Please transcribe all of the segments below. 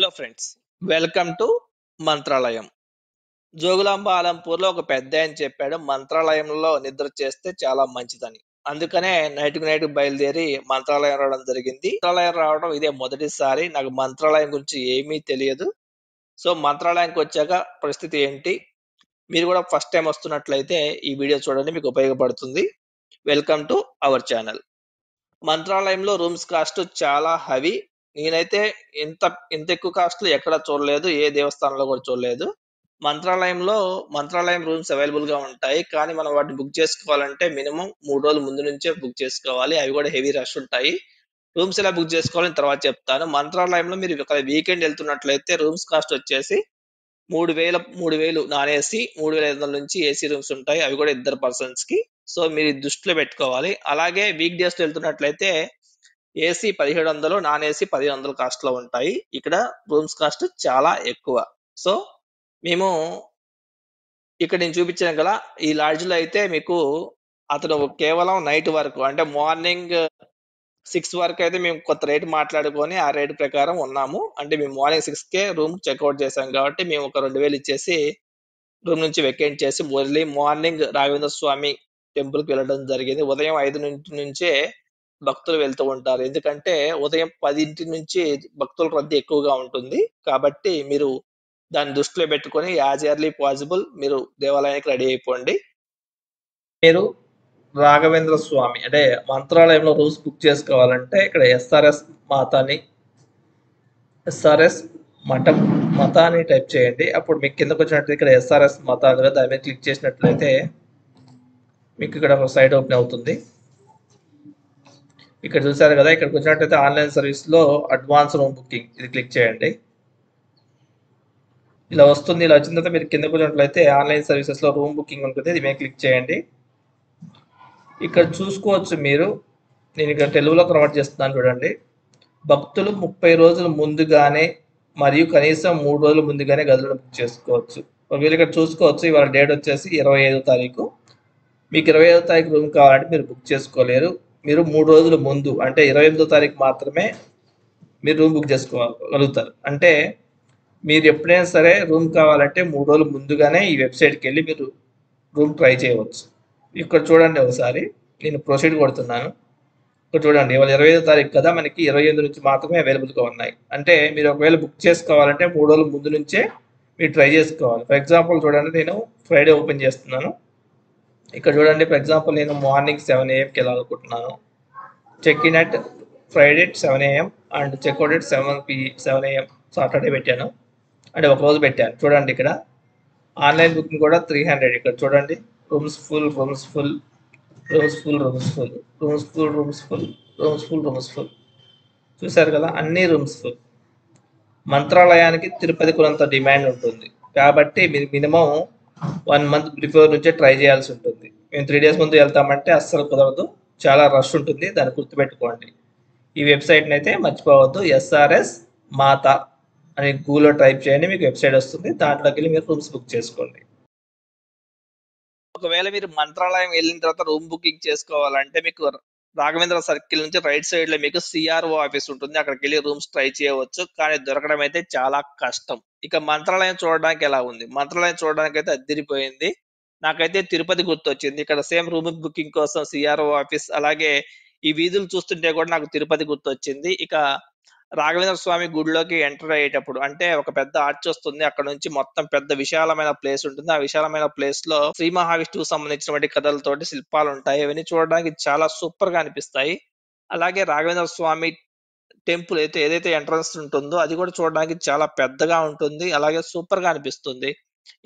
Hello friends, welcome to Mantralayam. Jogulamba ఆలంపూర్లో ఒక పెద్ద ఆయన చెప్పాడు మంత్రాలయంలో నిద్ర చేస్తే చాలా మంచిదని. అందుకనే నైట్ బయలుదేరి మంత్రాలయం రావడం జరిగింది. మంత్రాలయం రావడం ఇదే మొదటిసారి. నాకు మంత్రాలయం గురించి ఏమీ తెలియదు. సో మంత్రాలయానికి వచ్చాక పరిస్థితి ఏంటి, మీరు కూడా ఫస్ట్ టైం వస్తున్నట్లయితే ఈ వీడియో చూడండి, మీకు ఉపయోగపడుతుంది. Welcome to our channel. మంత్రాలయంలో రూమ్స్ కాస్ట్ చాలా హెవీ. నేనైతే ఇంత ఇంత ఎక్కువ కాస్ట్ ఎక్కడ చూడలేదు, ఏ దేవస్థానంలో కూడా చూడలేదు. మంత్రాలయం రూమ్స్ అవైలబుల్ గా ఉంటాయి, కానీ మనం వాటిని బుక్ చేసుకోవాలంటే మినిమం 3 రోజుల ముందు నుంచే బుక్ చేసుకోవాలి. అవి కూడా హెవీ రష్ ఉంటాయి. రూమ్స్ ఎలా బుక్ చేసుకోవాలని తర్వాత చెప్తాను. మంత్రాలయంలో మీరు వీకెండ్ వెళ్తున్నట్లయితే రూమ్స్ కాస్ట్ వచ్చేసి 3,000 నాన్ ఏసీ, 3,500 నుంచి ఏసీ రూమ్స్ ఉంటాయి. అవి కూడా ఇద్దరు పర్సన్స్ కి. సో మీరు ఇది దృష్టిలో పెట్టుకోవాలి. అలాగే వీక్ డేస్ లో వెళ్తున్నట్లయితే ఏసీ 1,700, నాన్ ఏసీ 1,500 కాస్ట్ లో ఉంటాయి. ఇక్కడ రూమ్స్ కాస్ట్ చాలా ఎక్కువ. సో మేము ఇక్కడ నేను చూపించాను కదా, ఈ లాడ్జ్ లో అయితే మీకు అతను కేవలం నైట్ వరకు, అంటే మార్నింగ్ 6 వరకు అయితే మేము కొత్త రేట్ మాట్లాడుకొని ఆ రేట్ ప్రకారం ఉన్నాము. అంటే మేము మార్నింగ్ 6కే రూమ్ చెక్అవుట్ చేసాం కాబట్టి మేము ఒక 2,000 ఇచ్చేసి రూమ్ నుంచి వెకేట్ చేసి early morning Raghavendra Swami temple కి వెళ్ళడం జరిగింది. ఉదయం 5 నుంచే భక్తులు వెళ్తూ ఉంటారు, ఎందుకంటే ఉదయం 10 నుంచి భక్తుల రద్దీ ఎక్కువగా ఉంటుంది. కాబట్టి మీరు దాన్ని దృష్టిలో పెట్టుకొని యాజ్ ఎర్లీ పాసిబుల్ మీరు దేవాలయానికి రెడీ అయిపోండి. మీరు రాఘవేంద్ర స్వామి అంటే మంత్రాలయంలో రూమ్స్ బుక్ చేసుకోవాలంటే ఇక్కడ ఎస్ఆర్ఎస్ మఠం మతాన్ని టైప్ చేయండి. అప్పుడు మీకు కిందకు వచ్చినట్టు ఇక్కడ ఎస్ఆర్ఎస్ మతాలు దాని మీద క్లిక్ చేసినట్లయితే మీకు ఇక్కడ ఒక సైట్ ఓపెన్ అవుతుంది. ఇక్కడ చూసారు కదా, ఇక్కడికి వచ్చినట్లయితే ఆన్లైన్ సర్వీస్ లో అడ్వాన్స్ రూమ్ బుకింగ్ ఇది క్లిక్ చేయండి. ఇలా వస్తుంది. ఇలా వచ్చిన తర్వాత మీరు కిందకు వచ్చినట్లయితే ఆన్లైన్ సర్వీసెస్ లో రూమ్ బుకింగ్ ఉంటుంది, ఇది మీద క్లిక్ చేయండి. ఇక్కడ చూసుకోవచ్చు మీరు, నేను ఇక్కడ తెలుగులో కన్వర్ట్ చేస్తున్నాను చూడండి. భక్తులు 30 రోజుల ముందుగానే మరియు కనీసం 3 రోజుల ముందుగానే గదులను బుక్ చేసుకోవచ్చు. ఒకవేళ ఇక్కడ చూసుకోవచ్చు, ఇవాళ డేట్ వచ్చేసి 25వ తారీఖు. మీకు 25వ తారీఖు రూమ్ కావాలంటే మీరు బుక్ చేసుకోలేరు. మీరు 3 రోజుల ముందు అంటే 28వ తారీఖు మాత్రమే మీరు రూమ్ బుక్ చేసుకోగలుగుతారు. అంటే మీరు ఎప్పుడైనా సరే రూమ్ కావాలంటే 3 రోజులు ముందుగానే ఈ వెబ్సైట్కి వెళ్ళి మీరు రూమ్ ట్రై చేయవచ్చు. ఇక్కడ చూడండి ఒకసారి, నేను ప్రొసీడ్ కొడుతున్నాను. ఇక్కడ చూడండి, ఇవాళ 25వ తారీఖు కదా, మనకి 28 నుంచి మాత్రమే అవైలబుల్గా ఉన్నాయి. అంటే మీరు ఒకవేళ బుక్ చేసుకోవాలంటే 3 రోజుల ముందు నుంచే మీరు ట్రై చేసుకోవాలి. ఫర్ ఎగ్జాంపుల్ చూడండి, నేను ఫ్రైడే ఓపెన్ చేస్తున్నాను. ఇక్కడ చూడండి, ఫర్ ఎగ్జాంపుల్ నేను మార్నింగ్ 7 AM వెళ్ళాలనుకుంటున్నాను. Check in at Friday 7 AM and checkout at 7 AM Saturday పెట్టాను, అంటే ఒక రోజు పెట్టాను. చూడండి ఇక్కడ ఆన్లైన్ బుకింగ్ కూడా 300. ఇక్కడ చూడండి, rooms full rooms full rooms full rooms full rooms full rooms full rooms full rooms full. చూసారు కదా, అన్ని రూమ్స్ ఫుల్. మంత్రాలయానికి తిరుపతి కొనంత డిమాండ్ ఉంటుంది కాబట్టి మీరు మినిమం 1 మంత్ బిఫోర్ నుంచే ట్రై చేయాల్సి ఉంటుంది. మేము 3 డేస్ ముందు వెళ్తామంటే అస్సలు కుదరదు, చాలా రష్ ఉంటుంది. దాన్ని గుర్తుపెట్టుకోండి. ఈ వెబ్సైట్ని అయితే మర్చిపోవద్దు. ఎస్ఆర్ఎస్ మాత అని గూగుల్లో టైప్ చేయండి, మీకు వెబ్సైట్ వస్తుంది. దాంట్లోకి వెళ్ళి మీరు రూమ్స్ బుక్ చేసుకోండి. ఒకవేళ మీరు మంత్రాలయం వెళ్ళిన తర్వాత రూమ్ బుకింగ్ చేసుకోవాలంటే మీకు రాఘవేంద్ర సర్కిల్ నుంచి రైట్ సైడ్ లో మీకు సిఆర్ఓ ఆఫీస్ ఉంటుంది, అక్కడికి వెళ్ళి రూమ్స్ ట్రై చేయవచ్చు. కానీ దొరకడం అయితే చాలా కష్టం. ఇక మంత్రాలయం చూడడానికి ఎలా ఉంది? మంత్రాలయం చూడడానికి అయితే అదిరిపోయింది. నాకైతే తిరుపతి గుర్తొచ్చింది. ఇక్కడ సేమ్ రూమ్ బుకింగ్ కోసం సిఆర్ఓ ఆఫీస్, అలాగే ఈ వీధులు చూస్తుంటే కూడా నాకు తిరుపతి గుర్తొచ్చింది. ఇక రాఘవేంద్ర స్వామి గుడిలోకి ఎంటర్ అయ్యేటప్పుడు అంటే ఒక పెద్ద ఆర్చ్ వస్తుంది, అక్కడ నుంచి మొత్తం పెద్ద విశాలమైన ప్లేస్ ఉంటుంది. ఆ విశాలమైన ప్లేస్ లో శ్రీ మహావిష్ణువుకు సంబంధించినటువంటి కథలతోటి శిల్పాలు ఉంటాయి. అవన్నీ చూడడానికి చాలా సూపర్ గా అనిపిస్తాయి. అలాగే రాఘవేంద్ర స్వామి టెంపుల్ అయితే ఏదైతే ఎంట్రన్స్ ఉంటుందో అది కూడా చూడడానికి చాలా పెద్దగా ఉంటుంది, అలాగే సూపర్ గా అనిపిస్తుంది.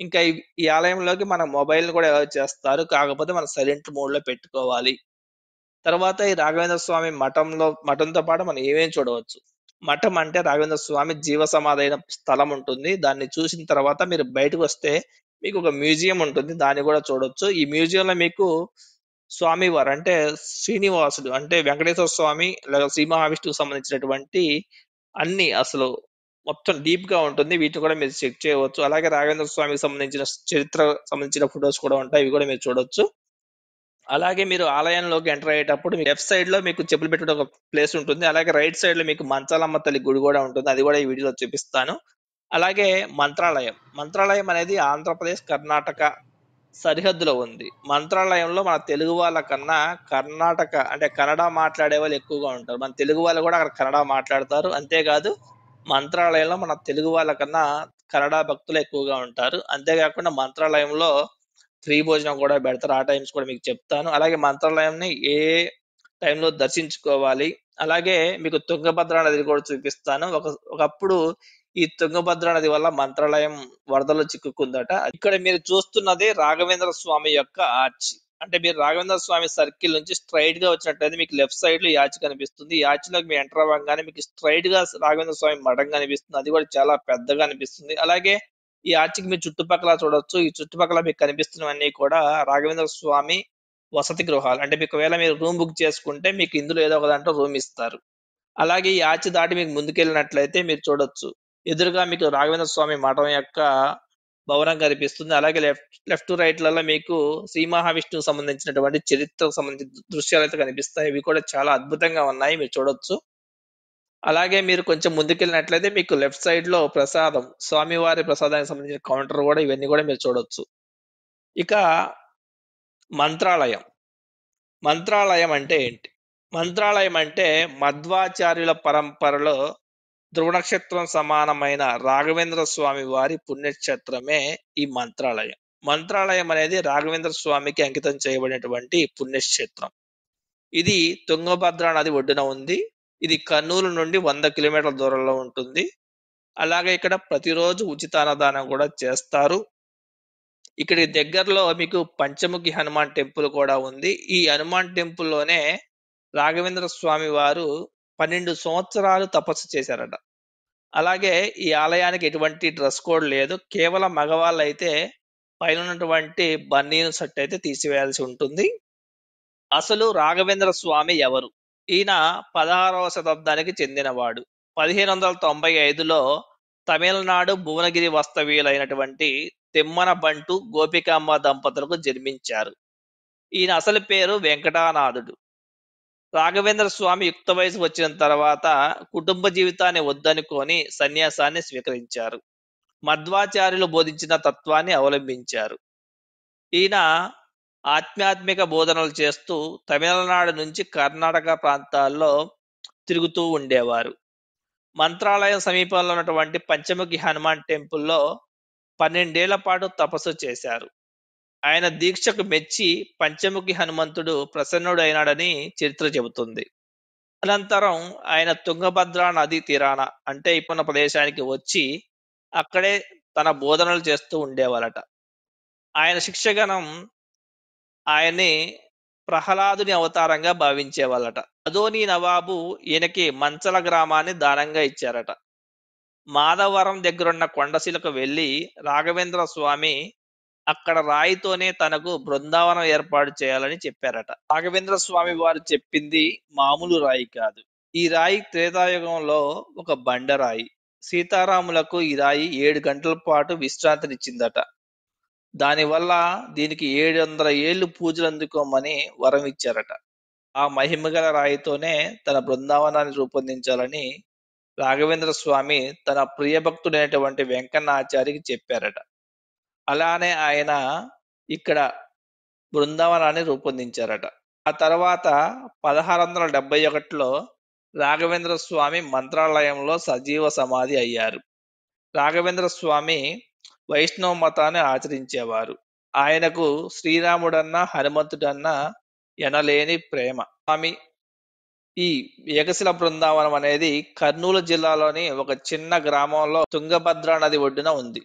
ఇంకా ఈ ఆలయంలోకి మన మొబైల్ కూడా అలౌ చేస్తారు, కాకపోతే మనం సైలెంట్ మోడ్ లో పెట్టుకోవాలి. తర్వాత ఈ రాఘవేంద్ర స్వామి మఠంతో పాటు మనం ఏమేమి చూడవచ్చు? మఠం అంటే రాఘవేంద్ర స్వామి జీవ సమాధైన స్థలం ఉంటుంది. దాన్ని చూసిన తర్వాత మీరు బయటకు వస్తే మీకు ఒక మ్యూజియం ఉంటుంది, దాన్ని కూడా చూడొచ్చు. ఈ మ్యూజియంలో మీకు స్వామివారు అంటే శ్రీనివాసుడు అంటే వెంకటేశ్వర స్వామి లేదా శ్రీ మహావిష్ణువుకు సంబంధించినటువంటి అన్ని అసలు మొత్తం డీప్ గా ఉంటుంది. వీటిని కూడా మీరు చెక్ చేయవచ్చు. అలాగే రాఘవేంద్ర స్వామికి సంబంధించిన చరిత్ర సంబంధించిన ఫొటోస్ కూడా ఉంటాయి, ఇవి కూడా మీరు చూడొచ్చు. అలాగే మీరు ఆలయంలోకి ఎంటర్ అయ్యేటప్పుడు మీ లెఫ్ట్ సైడ్ లో మీకు చెప్పులు పెట్టుకునే ఒక ప్లేస్ ఉంటుంది. అలాగే రైట్ సైడ్ లో మీకు మంచాలమ్మ తల్లి గుడి కూడా ఉంటుంది. అది కూడా ఈ వీడియోలో చూపిస్తాను. అలాగే మంత్రాలయం అనేది ఆంధ్రప్రదేశ్, కర్ణాటక సరిహద్దులో ఉంది. మంత్రాలయంలో మన తెలుగు వాళ్ళ కన్నా కర్ణాటక అంటే కన్నడ మాట్లాడే వాళ్ళు ఎక్కువగా ఉంటారు. మన తెలుగు వాళ్ళు కూడా అక్కడ కన్నడ మాట్లాడతారు. అంతేకాదు మంత్రాలయంలో మన తెలుగు వాళ్ళ కన్నా కన్నడ భక్తులు ఎక్కువగా ఉంటారు. అంతేకాకుండా మంత్రాలయంలో ఫ్రీ భోజనం కూడా పెడతారు. ఆ టైమ్స్ కూడా మీకు చెప్తాను. అలాగే మంత్రాలయంని ఏ టైంలో దర్శించుకోవాలి. అలాగే మీకు తుంగభద్ర నది కూడా చూపిస్తాను. ఒకప్పుడు ఈ తుంగభద్ర నది వల్ల మంత్రాలయం వరదలో చిక్కుకుందట. ఇక్కడ మీరు చూస్తున్నది రాఘవేంద్ర స్వామి యొక్క ఆర్చ్. అంటే మీరు రాఘవేంద్ర స్వామి సర్కిల్ నుంచి స్ట్రైట్ గా వచ్చినట్లయితే మీకు లెఫ్ట్ సైడ్ లో ఈ ఆర్చ్ కనిపిస్తుంది. ఈ ఆర్చ్ లోకి మీరు ఎంటర్ అవ్వగానే మీకు స్ట్రైట్ గా రాఘవేంద్ర స్వామి మఠం కనిపిస్తుంది. అది కూడా చాలా పెద్దగా అనిపిస్తుంది. అలాగే ఈ ఆర్చ్ కి మీరు చుట్టుపక్కల చూడొచ్చు. ఈ చుట్టుపక్కల మీకు కనిపిస్తున్నవన్నీ కూడా రాఘవేంద్ర స్వామి వసతి గృహాలు. అంటే మీకు ఒకవేళ మీరు రూమ్ బుక్ చేసుకుంటే మీకు ఇందులో ఏదో ఒక దాంట్లో రూమ్ ఇస్తారు. అలాగే ఈ ఆర్చ్ దాటి మీకు ముందుకెళ్ళినట్లయితే మీరు చూడొచ్చు. ఎదురుగా మీకు రాఘవేంద్ర స్వామి మఠం యొక్క భవనం కనిపిస్తుంది. అలాగే లెఫ్ట్ రైట్ లలో మీకు శ్రీ మహావిష్ణువుకు సంబంధించినటువంటి చరిత్రకు సంబంధించిన దృశ్యాలు అయితే కనిపిస్తాయి. ఇవి కూడా చాలా అద్భుతంగా ఉన్నాయి. మీరు చూడొచ్చు. అలాగే మీరు కొంచెం ముందుకెళ్ళినట్లయితే మీకు లెఫ్ట్ సైడ్ లో ప్రసాదం, స్వామివారి ప్రసాదానికి సంబంధించిన కౌంటర్ కూడా ఇవన్నీ కూడా మీరు చూడొచ్చు. ఇక మంత్రాలయం. మంత్రాలయం అంటే ఏంటి? మంత్రాలయం అంటే మధ్వాచార్యుల పరంపరలో ధ్రువ నక్షత్రం సమానమైన రాఘవేంద్ర స్వామి వారి పుణ్యక్షేత్రమే ఈ మంత్రాలయం. మంత్రాలయం అనేది రాఘవేంద్ర స్వామికి అంకితం చేయబడినటువంటి పుణ్యక్షేత్రం. ఇది తుంగభద్ర నది ఒడ్డున ఉంది. ఇది కర్నూలు నుండి 100 కిలోమీటర్ల దూరంలో ఉంటుంది. అలాగే ఇక్కడ ప్రతిరోజు ఉచిత అన్నదానం కూడా చేస్తారు. ఇక్కడి దగ్గరలో మీకు పంచముఖి హనుమాన్ టెంపుల్ కూడా ఉంది. ఈ హనుమాన్ టెంపుల్ లోనే రాఘవేంద్ర స్వామి వారు 12 సంవత్సరాలు తపస్సు చేశారట. అలాగే ఈ ఆలయానికి ఎటువంటి డ్రెస్ కోడ్ లేదు. కేవలం మగవాళ్ళు అయితే పైన ఉన్నటువంటి బన్నీను షర్ట్ అయితే తీసివేయాల్సి ఉంటుంది. అసలు రాఘవేంద్ర స్వామి ఎవరు? ఈయన 16వ శతాబ్దానికి చెందినవాడు. 1595లో తమిళనాడు భువనగిరి వాస్తవ్యులైనటువంటి తిమ్మన బంటు గోపికాంబ దంపతులకు జన్మించారు. ఈయన అసలు పేరు వెంకటానాథుడు. రాఘవేంద్ర స్వామి యుక్త వయసు వచ్చిన తర్వాత కుటుంబ జీవితాన్ని వద్దనుకొని సన్యాసాన్ని స్వీకరించారు. మధ్వాచార్యులు బోధించిన తత్వాన్ని అవలంబించారు. ఈయన ఆధ్యాత్మిక బోధనలు చేస్తూ తమిళనాడు నుంచి కర్ణాటక ప్రాంతాల్లో తిరుగుతూ ఉండేవారు. మంత్రాలయం సమీపంలో ఉన్నటువంటి పంచముఖి హనుమాన్ టెంపుల్లో 12 ఏళ్ల పాటు తపస్సు చేశారు. ఆయన దీక్షకు మెచ్చి పంచముఖి హనుమంతుడు ప్రసన్నుడు అయినాడని చరిత్ర చెబుతుంది. అనంతరం ఆయన తుంగభద్ర నది తీరాన అంటే ఇప్పుడున్న ప్రదేశానికి వచ్చి అక్కడే తన బోధనలు చేస్తూ ఉండేవారట. ఆయన శిక్షగణం ఆయన్ని ప్రహ్లాదుని అవతారంగా భావించేవాళ్ళట. అదోని నవాబు ఈయనకి మంచల గ్రామాన్ని దానంగా ఇచ్చారట. మాధవరం దగ్గరున్న కొండశిలకు వెళ్లి రాఘవేంద్ర స్వామి అక్కడ రాయితోనే తనకు బృందావనం ఏర్పాటు చేయాలని చెప్పారట. రాఘవేంద్ర స్వామి వారు చెప్పింది మామూలు రాయి కాదు. ఈ రాయి త్రేతాయుగంలో ఒక బండరాయి. సీతారాములకు ఈ రాయి 7 గంటల పాటు విశ్రాంతినిచ్చిందట. దానివల్ల దీనికి 700 ఏళ్లు పూజలు అందుకోమని వరం ఇచ్చారట. ఆ మహిమగల రాయితోనే తన బృందావనాన్ని రూపొందించాలని రాఘవేంద్ర స్వామి తన ప్రియభక్తుడైనటువంటి వెంకన్నాచారికి చెప్పారట. అలానే ఆయన ఇక్కడ బృందావనాన్ని రూపొందించారట. ఆ తర్వాత 1671లో రాఘవేంద్ర స్వామి మంత్రాలయంలో సజీవ సమాధి అయ్యారు. రాఘవేంద్ర స్వామి వైష్ణవ మతాన్ని ఆచరించేవారు. ఆయనకు శ్రీరాముడన్నా హనుమంతుడన్నా ఎనలేని ప్రేమ. స్వామి ఈ ఏకశిల బృందావనం అనేది కర్నూలు జిల్లాలోని ఒక చిన్న గ్రామంలో తుంగభద్ర నది ఒడ్డున ఉంది.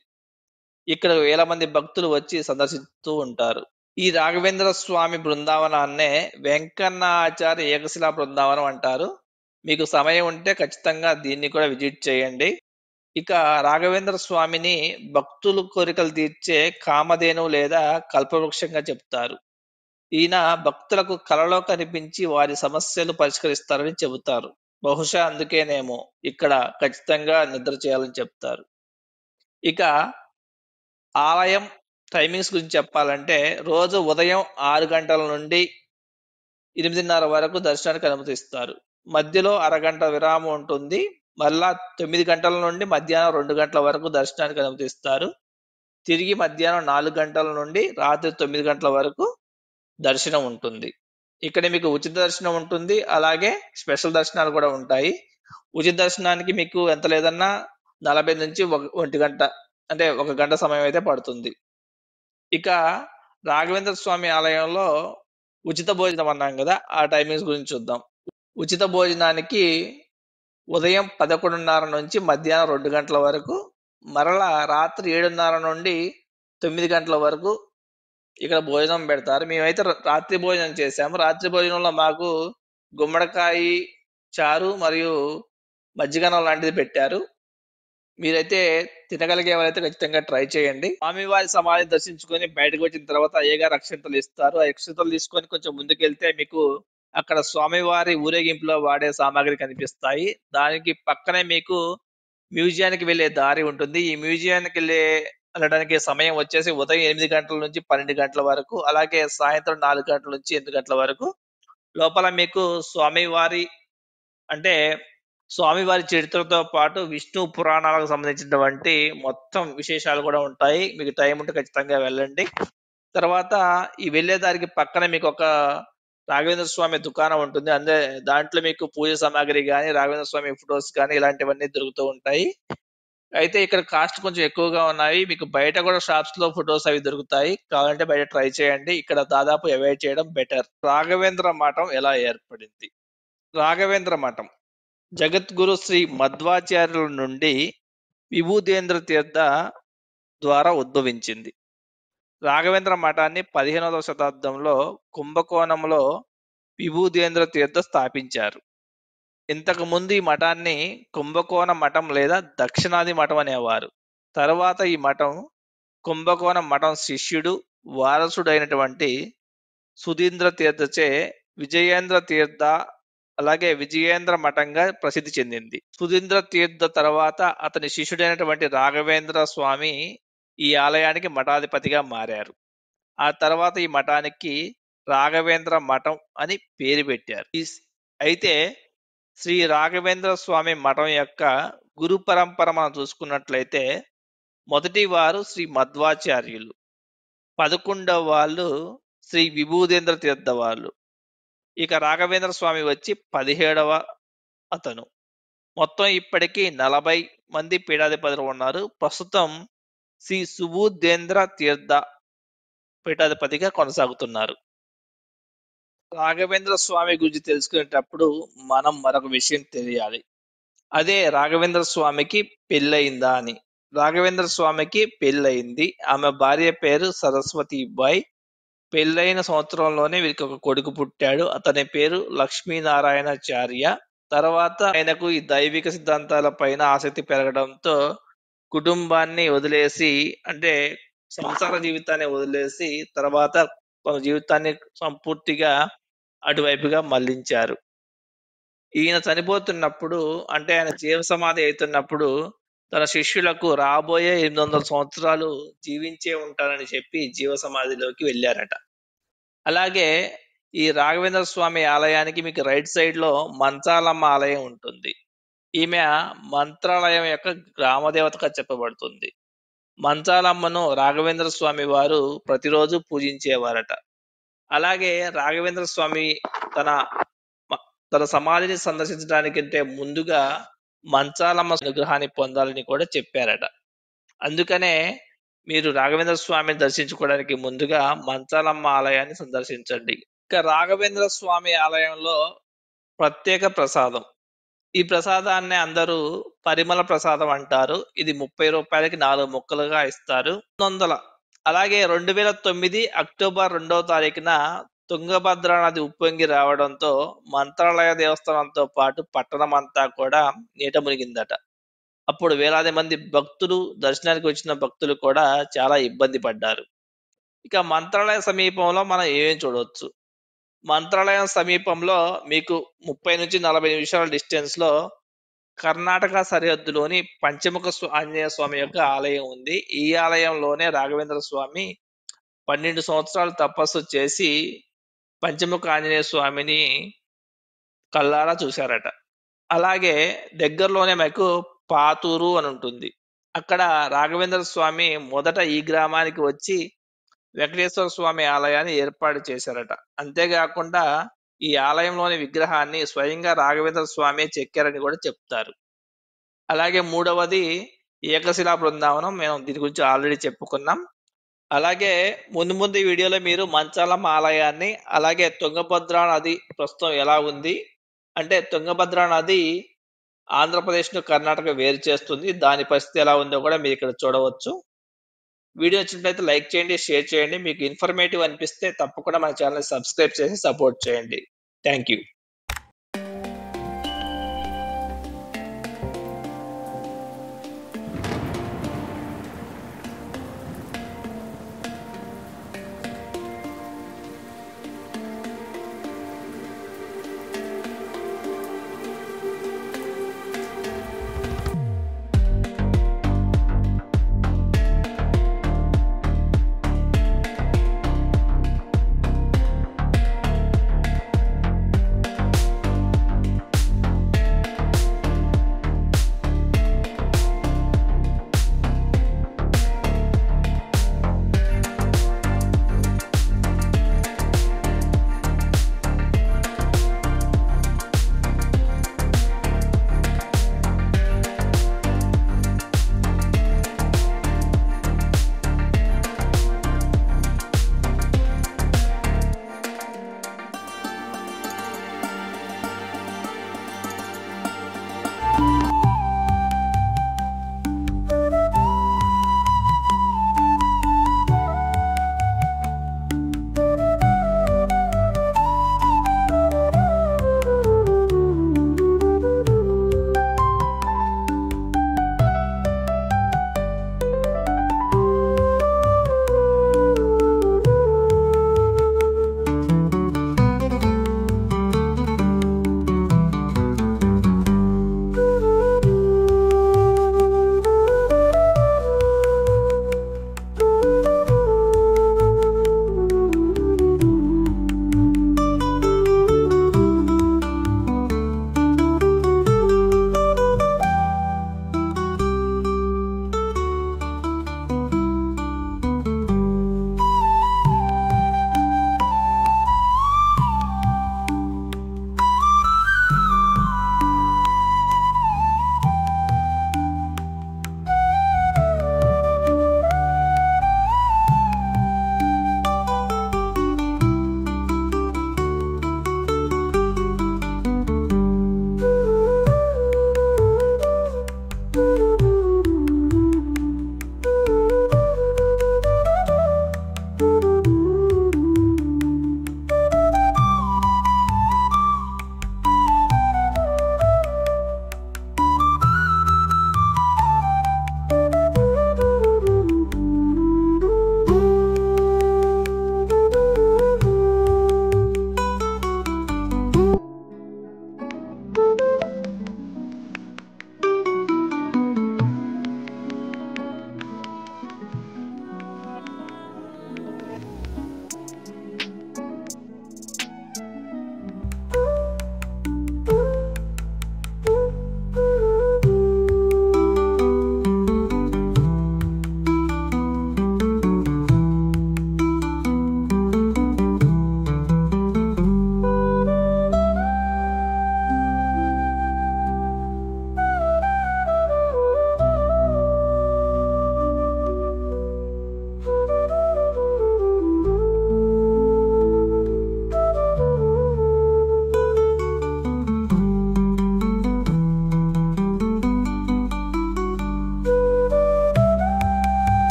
ఇక్కడ వేల మంది భక్తులు వచ్చి సందర్శిస్తూ ఉంటారు. ఈ రాఘవేంద్ర స్వామి బృందావనాన్నే వెంకన్న ఆచార్య ఏకశిలా బృందావనం అంటారు. మీకు సమయం ఉంటే ఖచ్చితంగా దీన్ని కూడా విజిట్ చేయండి. ఇక రాఘవేంద్ర స్వామిని భక్తులు కోరికలు తీర్చే కామధేను లేదా కల్పవృక్షంగా చెప్తారు. ఈయన భక్తులకు కలలో కనిపించి వారి సమస్యలు పరిష్కరిస్తారని చెబుతారు. బహుశా అందుకేనేమో ఇక్కడ ఖచ్చితంగా నిద్ర చేయాలని చెప్తారు. ఇక ఆలయం టైమింగ్స్ గురించి చెప్పాలంటే రోజు ఉదయం 6 గంటల నుండి 8:30 వరకు దర్శనానికి అనుమతిస్తారు. మధ్యలో అరగంట విరామం ఉంటుంది. మళ్ళా 9 గంటల నుండి మధ్యాహ్నం 2 గంటల వరకు దర్శనానికి అనుమతిస్తారు. తిరిగి మధ్యాహ్నం 4 గంటల నుండి రాత్రి 9 గంటల వరకు దర్శనం ఉంటుంది. ఇక్కడ మీకు ఉచిత దర్శనం ఉంటుంది. అలాగే స్పెషల్ దర్శనాలు కూడా ఉంటాయి. ఉచిత దర్శనానికి మీకు ఎంత లేదన్నా 40 నుంచి 1 గంట, అంటే 1 గంట సమయం అయితే పడుతుంది. ఇక రాఘవేంద్ర స్వామి ఆలయంలో ఉచిత భోజనం అన్నాం కదా, ఆ టైమింగ్స్ గురించి చూద్దాం. ఉచిత భోజనానికి ఉదయం 11:30 నుంచి మధ్యాహ్నం 2 గంటల వరకు, మరలా రాత్రి 7:30 నుండి 9 గంటల వరకు ఇక్కడ భోజనం పెడతారు. మేమైతే రాత్రి భోజనం చేసాము. రాత్రి భోజనంలో మాకు గుమ్మడికాయ చారు మరియు మజ్జిగన్నం లాంటిది పెట్టారు. మీరైతే తినగలిగే వాళ్ళైతే ఖచ్చితంగా ట్రై చేయండి. స్వామివారి సమాధిని దర్శించుకొని బయటకు వచ్చిన తర్వాత అయ్యగారు అక్షింతలు ఇస్తారు. ఆ అక్షింతలు తీసుకొని కొంచెం ముందుకెళ్తే మీకు అక్కడ స్వామివారి ఊరేగింపులో వాడే సామాగ్రి కనిపిస్తాయి. దానికి పక్కనే మీకు మ్యూజియానికి వెళ్లే దారి ఉంటుంది. ఈ మ్యూజియానికి వెళ్ళడానికి సమయం వచ్చేసి ఉదయం 8 గంటల నుంచి 12 గంటల వరకు, అలాగే సాయంత్రం 4 గంటల నుంచి 8 గంటల వరకు. లోపల మీకు స్వామివారి అంటే స్వామివారి చరిత్రతో పాటు విష్ణు పురాణాలకు సంబంధించినటువంటి మొత్తం విశేషాలు కూడా ఉంటాయి. మీకు టైం ఉంటే ఖచ్చితంగా వెళ్ళండి. తర్వాత ఈ వెళ్ళే దారికి పక్కన మీకు ఒక రాఘవేంద్ర స్వామి దుకాణం ఉంటుంది. అంటే దాంట్లో మీకు పూజ సామాగ్రి కానీ, రాఘవేంద్ర స్వామి ఫొటోస్ కానీ ఇలాంటివన్నీ దొరుకుతూ ఉంటాయి. అయితే ఇక్కడ కాస్ట్ కొంచెం ఎక్కువగా ఉన్నాయి. మీకు బయట కూడా షాప్స్ లో ఫొటోస్ అవి దొరుకుతాయి. కావాలంటే బయట ట్రై చేయండి. ఇక్కడ దాదాపు అవాయిడ్ చేయడం బెటర్. రాఘవేంద్ర మఠం ఎలా ఏర్పడింది? రాఘవేంద్ర మఠం జగద్గురు శ్రీ మధ్వాచార్యుల నుండి విభూదేంద్ర తీర్థ ద్వారా ఉద్భవించింది. రాఘవేంద్ర మఠాన్ని 15వ శతాబ్దంలో కుంభకోణంలో విభూదేంద్ర తీర్థ స్థాపించారు. ఇంతకు ముందు ఈ మఠాన్ని కుంభకోణ మఠం లేదా దక్షిణాది మఠం అనేవారు. తర్వాత ఈ మఠం కుంభకోణం మఠం శిష్యుడు వారసుడైనటువంటి సుధీంద్ర తీర్థచే విజయేంద్ర తీర్థ, అలాగే విజయేంద్ర మఠంగా ప్రసిద్ధి చెందింది. సుధీంద్ర తీర్థ తర్వాత అతని శిష్యుడైనటువంటి రాఘవేంద్ర స్వామి ఈ ఆలయానికి మఠాధిపతిగా మారారు. ఆ తర్వాత ఈ మఠానికి రాఘవేంద్ర మఠం అని పేరు పెట్టారు. అయితే శ్రీ రాఘవేంద్ర స్వామి మఠం యొక్క గురు పరంపర మనం చూసుకున్నట్లయితే మొదటి వారు శ్రీ మధ్వాచార్యులు, 11వ వాళ్ళు శ్రీ విభూదేంద్ర తీర్థ వాళ్ళు, ఇక రాఘవేంద్ర స్వామి వచ్చి 17వ అతను. మొత్తం ఇప్పటికీ 40 మంది పీఠాధిపతులు ఉన్నారు. ప్రస్తుతం శ్రీ సుబుధేంద్ర తీర్థ పీఠాధిపతిగా కొనసాగుతున్నారు. రాఘవేంద్ర స్వామి గురించి తెలుసుకునేటప్పుడు మనం మరొక విషయం తెలియాలి. అదే రాఘవేంద్ర స్వామికి పెళ్ళయిందా అని. రాఘవేంద్ర స్వామికి పెళ్ళయింది. ఆమె భార్య పేరు సరస్వతీబాయి. పెళ్ళైన సంవత్సరంలోనే వీరికి ఒక కొడుకు పుట్టాడు. అతని పేరు లక్ష్మీనారాయణాచార్య. తర్వాత ఆయనకు ఈ దైవిక సిద్ధాంతాల పైన ఆసక్తి పెరగడంతో కుటుంబాన్ని వదిలేసి, అంటే సంసార జీవితాన్ని వదిలేసి తర్వాత తన జీవితాన్ని సంపూర్తిగా అటువైపుగా మళ్లించారు. ఈయన చనిపోతున్నప్పుడు, అంటే ఆయన జీవ సమాధి అవుతున్నప్పుడు తన శిష్యులకు రాబోయే 800 సంవత్సరాలు జీవించే ఉంటారని చెప్పి జీవ సమాధిలోకి వెళ్ళారట. అలాగే ఈ రాఘవేంద్ర స్వామి ఆలయానికి మీకు రైట్ సైడ్ లో మంచాలమ్మ ఆలయం ఉంటుంది. ఈమె మంత్రాలయం యొక్క గ్రామదేవతగా చెప్పబడుతుంది. మంచాలమ్మను రాఘవేంద్ర స్వామి వారు ప్రతిరోజు పూజించేవారట. అలాగే రాఘవేంద్ర స్వామి తన సమాధిని సందర్శించడానికంటే ముందుగా మంచాలమ్మ అనుగ్రహాన్ని పొందాలని కూడా చెప్పారట. అందుకనే మీరు రాఘవేంద్ర స్వామిని దర్శించుకోవడానికి ముందుగా మంచాలమ్మ ఆలయాన్ని సందర్శించండి. ఇక రాఘవేంద్ర స్వామి ఆలయంలో ప్రత్యేక ప్రసాదం. ఈ ప్రసాదాన్ని అందరూ పరిమళ ప్రసాదం అంటారు. ఇది 30 రూపాయలకి 4 ముక్కలుగా ఇస్తారు. 900. అలాగే 2009 అక్టోబర్ 2వ తారీఖున తుంగభద్ర నది ఉప్పొంగి రావడంతో మంత్రాలయ దేవస్థానంతో పాటు పట్టణం అంతా కూడా నీట మునిగిందట. అప్పుడు వేలాది మంది భక్తులు, దర్శనానికి వచ్చిన భక్తులు కూడా చాలా ఇబ్బంది పడ్డారు. ఇక మంత్రాలయ సమీపంలో మనం ఏమేం చూడవచ్చు? మంత్రాలయం సమీపంలో మీకు 30 నుంచి 40 నిమిషాల డిస్టెన్స్ లో కర్ణాటక సరిహద్దులోని పంచముఖ ఆంజనేయ స్వామి యొక్క ఆలయం ఉంది. ఈ ఆలయంలోనే రాఘవేంద్ర స్వామి 12 సంవత్సరాలు తపస్సు చేసి పంచముఖ ఆంజనేయ స్వామిని కళ్ళారా చూశారట. అలాగే దగ్గరలోనే మనకు పాతూరు అని ఉంటుంది. అక్కడ రాఘవేంద్ర స్వామి మొదట ఈ గ్రామానికి వచ్చి వెంకటేశ్వర స్వామి ఆలయాన్ని ఏర్పాటు చేశారట. అంతేకాకుండా ఈ ఆలయంలోని విగ్రహాన్ని స్వయంగా రాఘవేంద్ర స్వామి చెక్కారని కూడా చెప్తారు. అలాగే మూడవది ఏకశిలా బృందావనం. మేము దీని గురించి ఆల్రెడీ చెప్పుకున్నాం. అలాగే ముందు ముందు ఈ వీడియోలో మీరు మంచాలమ్మ ఆలయాన్ని, అలాగే తుంగభద్ర నది ప్రస్తుతం ఎలా ఉంది అంటే, తుంగభద్ర నది ఆంధ్రప్రదేశ్ను కర్ణాటక వేరు చేస్తుంది. దాని పరిస్థితి ఎలా ఉందో కూడా మీరు ఇక్కడ చూడవచ్చు. వీడియో నచ్చినట్లయితే లైక్ చేయండి, షేర్ చేయండి. మీకు ఇన్ఫర్మేటివ్ అనిపిస్తే తప్పకుండా మన ఛానల్ సబ్స్క్రైబ్ చేసి సపోర్ట్ చేయండి. Thank you.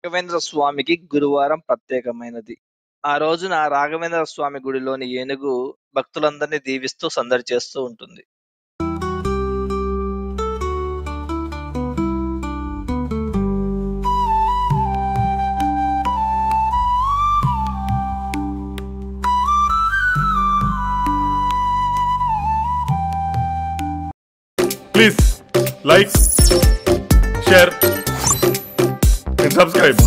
రాఘవేంద్ర స్వామికి గురువారం ప్రత్యేకమైనది. ఆ రోజున రాఘవేంద్ర స్వామి గుడిలోని ఏనుగు భక్తులందరినీ దీవిస్తూ సందడి చేస్తూ ఉంటుంది. Please like, share and subscribe.